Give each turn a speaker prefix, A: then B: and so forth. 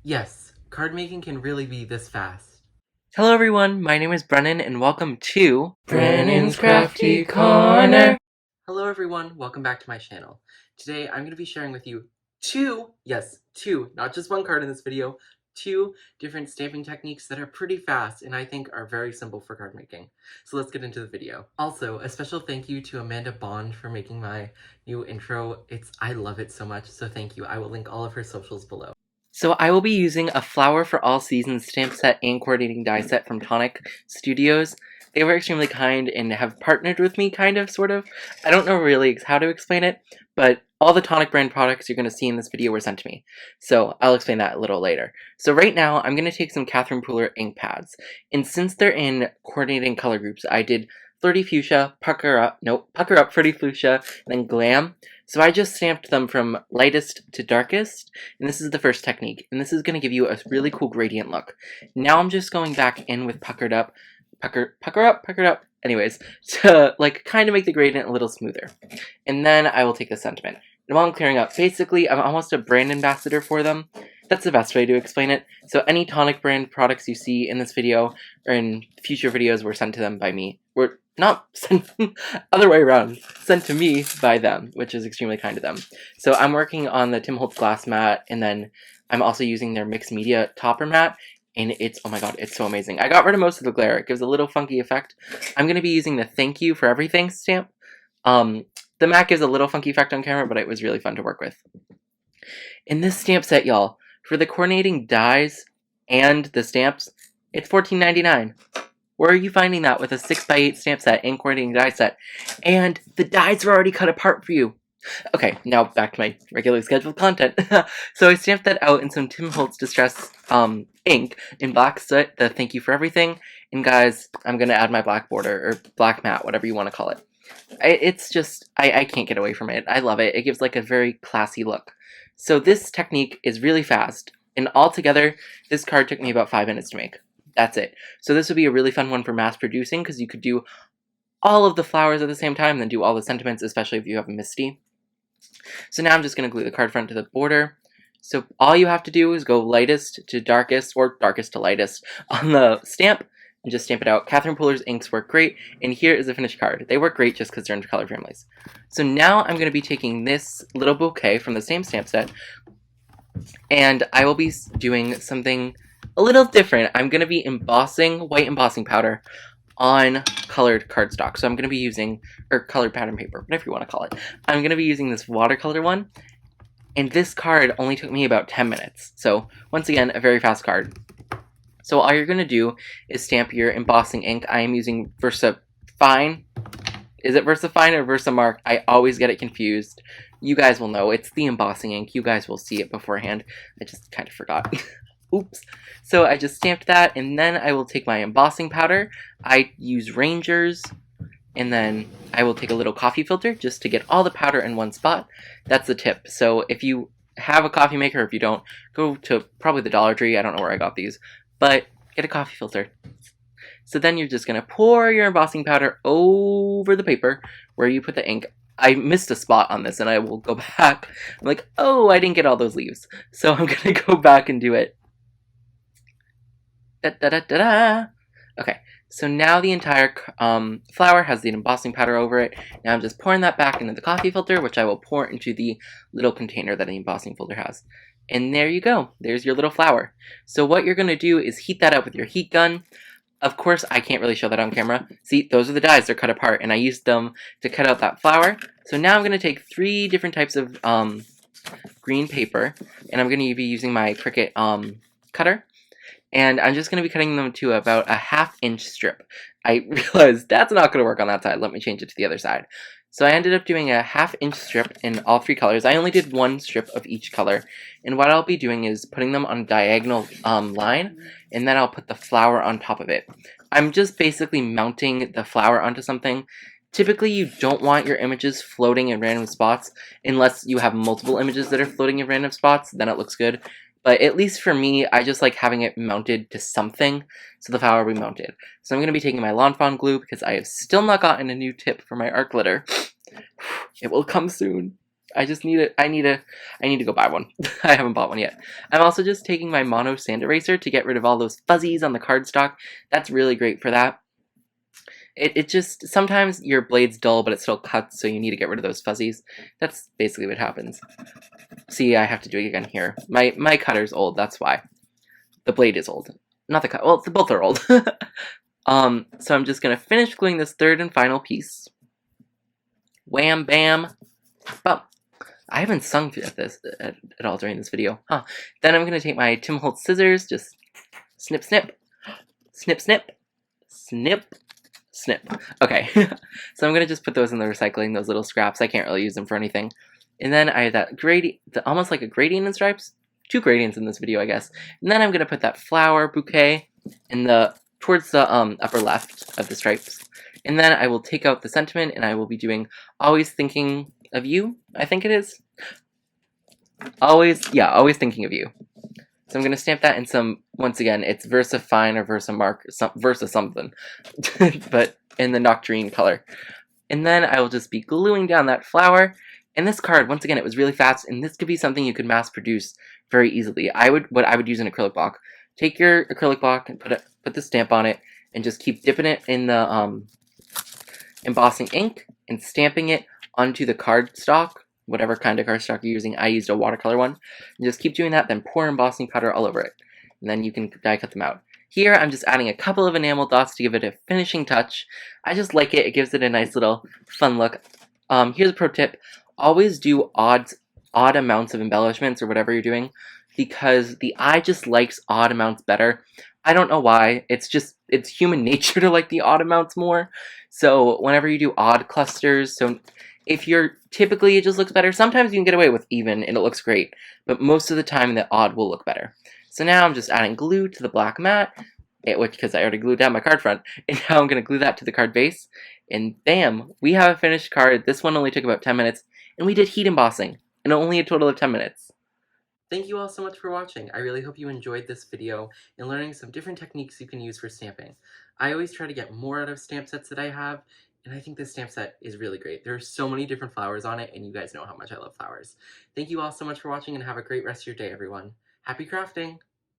A: Yes, card making can really be this fast. Hello everyone, my name is Brennan and welcome to
B: Brennan's Crafty Corner.
A: Hello everyone, welcome back to my channel. Today I'm going to be sharing with you two, not just one card in this video, two different stamping techniques that are pretty fast and I think are very simple for card making. So let's get into the video. Also, a special thank you to Amanda Bond for making my new intro. I love it so much, so thank you. I will link all of her socials below. So I will be using a Flower for All Seasons stamp set and coordinating die set from Tonic Studios. They were extremely kind and have partnered with me, kind of, sort of. I don't know really how to explain it, but all the Tonic brand products you're going to see in this video were sent to me. So I'll explain that a little later. So right now, I'm going to take some Catherine Pooler ink pads. And since they're in coordinating color groups, I did Flirty Fuchsia, Pucker Up, Pretty Fuchsia, and then Glam. So I just stamped them from lightest to darkest, and this is the first technique, and this is going to give you a really cool gradient look. Now I'm just going back in with Puckered Up, anyways, to like kind of make the gradient a little smoother. And then I will take the sentiment. And while I'm clearing up, basically I'm almost a brand ambassador for them. That's the best way to explain it. So any Tonic brand products you see in this video or in future videos were sent to them by me. Were not sent, other way around, sent to me by them, which is extremely kind of them. So I'm working on the Holtz Glass Mat, and then I'm also using their mixed media topper mat, and it's, oh my god, it's so amazing. I got rid of most of the glare. It gives a little funky effect. I'm going to be using the Thank You for Everything stamp. The mat gives a little funky effect on camera, but it was really fun to work with. In this stamp set, y'all, for the coordinating dies and the stamps, it's $14.99. Where are you finding that with a 6x8 stamp set and coordinating die set? And the dies are already cut apart for you. Okay, now back to my regularly scheduled content. So I stamped that out in some Tim Holtz Distress ink in black soot, the Thank You for Everything. And guys, I'm going to add my black border, or black mat, whatever you want to call it. It's just, I can't get away from it. I love it. It gives like a very classy look. So this technique is really fast. And altogether, this card took me about 5 minutes to make. That's it. So this would be a really fun one for mass producing because you could do all of the flowers at the same time and then do all the sentiments, especially if you have a Misty. So now I'm just going to glue the card front to the border. So all you have to do is go lightest to darkest or darkest to lightest on the stamp and just stamp it out. Catherine Pooler's inks work great, and here is the finished card. They work great just because they're in color families. So now I'm going to be taking this little bouquet from the same stamp set, and I will be doing something a little different. I'm going to be embossing white embossing powder on colored cardstock. So I'm going to be using, or colored pattern paper, whatever you want to call it. I'm going to be using this watercolor one. And this card only took me about 10 minutes. So once again, a very fast card. So all you're going to do is stamp your embossing ink. I am using VersaFine. Is it VersaFine or Versamark? I always get it confused. You guys will know. It's the embossing ink. You guys will see it beforehand. I just kind of forgot. Oops. So I just stamped that, and then I will take my embossing powder. I use Rangers, and then I will take a little coffee filter just to get all the powder in one spot. That's the tip. So if you have a coffee maker, or if you don't, go to probably the Dollar Tree. I don't know where I got these, but get a coffee filter. So then you're just going to pour your embossing powder over the paper where you put the ink. I missed a spot on this, and I will go back. I'm like, oh, I didn't get all those leaves. So I'm going to go back and do it. Okay, so now the entire flower has the embossing powder over it. Now I'm just pouring that back into the coffee filter, which I will pour into the little container that the embossing folder has. And there you go. There's your little flower. So what you're going to do is heat that up with your heat gun. Of course, I can't really show that on camera. See, those are the dies. They're cut apart, and I used them to cut out that flower. So now I'm going to take 3 different types of green paper, and I'm going to be using my Cricut cutter. And I'm just going to be cutting them to about a 1/2 inch strip. I realized that's not going to work on that side. Let me change it to the other side. So I ended up doing a 1/2 inch strip in all 3 colors. I only did 1 strip of each color. And what I'll be doing is putting them on a diagonal line, and then I'll put the flower on top of it. I'm just basically mounting the flower onto something. Typically, you don't want your images floating in random spots unless you have multiple images that are floating in random spots. Then it looks good. But at least for me, I just like having it mounted to something, so the flower will be mounted. So I'm going to be taking my Lawn Fawn glue because I have still not gotten a new tip for my art glitter. It will come soon. I need to go buy one. I haven't bought one yet. I'm also just taking my mono sand eraser to get rid of all those fuzzies on the cardstock. That's really great for that. It just, sometimes your blade's dull, but it still cuts, so you need to get rid of those fuzzies. That's basically what happens. See, I have to do it again here. My cutter's old, that's why. The blade is old. Not the cut, well, both are old. So I'm just gonna finish gluing this third and final piece. Wham, bam, bum. I haven't sung at this at all during this video. Huh. Then I'm gonna take my Tim Holtz scissors, just snip, snip, snip, snip, snip, snip. Okay, so I'm gonna just put those in the recycling, those little scraps. I can't really use them for anything. And then I have that almost like a gradient in stripes. 2 gradients in this video, I guess. And then I'm gonna put that flower bouquet in towards the upper left of the stripes. And then I will take out the sentiment, and I will be doing always thinking of you, I think it is. Always thinking of you. So I'm going to stamp that in some, once again, it's Versa Fine or Versa Mark, Versa something, but in the Nocturne color. And then I will just be gluing down that flower. And this card, once again, it was really fast, and this could be something you could mass produce very easily. What I would use an acrylic block. Take your acrylic block and put the stamp on it, and just keep dipping it in the embossing ink and stamping it onto the cardstock, whatever kind of cardstock you're using. I used a watercolor one. And just keep doing that, then pour embossing powder all over it. And then you can die cut them out. Here, I'm just adding a couple of enamel dots to give it a finishing touch. I just like it. It gives it a nice little fun look. Here's a pro tip. Always do odd amounts of embellishments or whatever you're doing, because the eye just likes odd amounts better. I don't know why. It's human nature to like the odd amounts more. So whenever you do odd clusters, so if you're typically, it just looks better. Sometimes you can get away with even and it looks great, but most of the time the odd will look better. So now I'm just adding glue to the black mat, because I already glued down my card front, and now I'm going to glue that to the card base, and bam, we have a finished card. This one only took about 10 minutes, and we did heat embossing, and only a total of 10 minutes. Thank you all so much for watching. I really hope you enjoyed this video and learning some different techniques you can use for stamping. I always try to get more out of stamp sets that I have, and I think this stamp set is really great. There are so many different flowers on it, and you guys know how much I love flowers. Thank you all so much for watching, and have a great rest of your day, everyone. Happy crafting!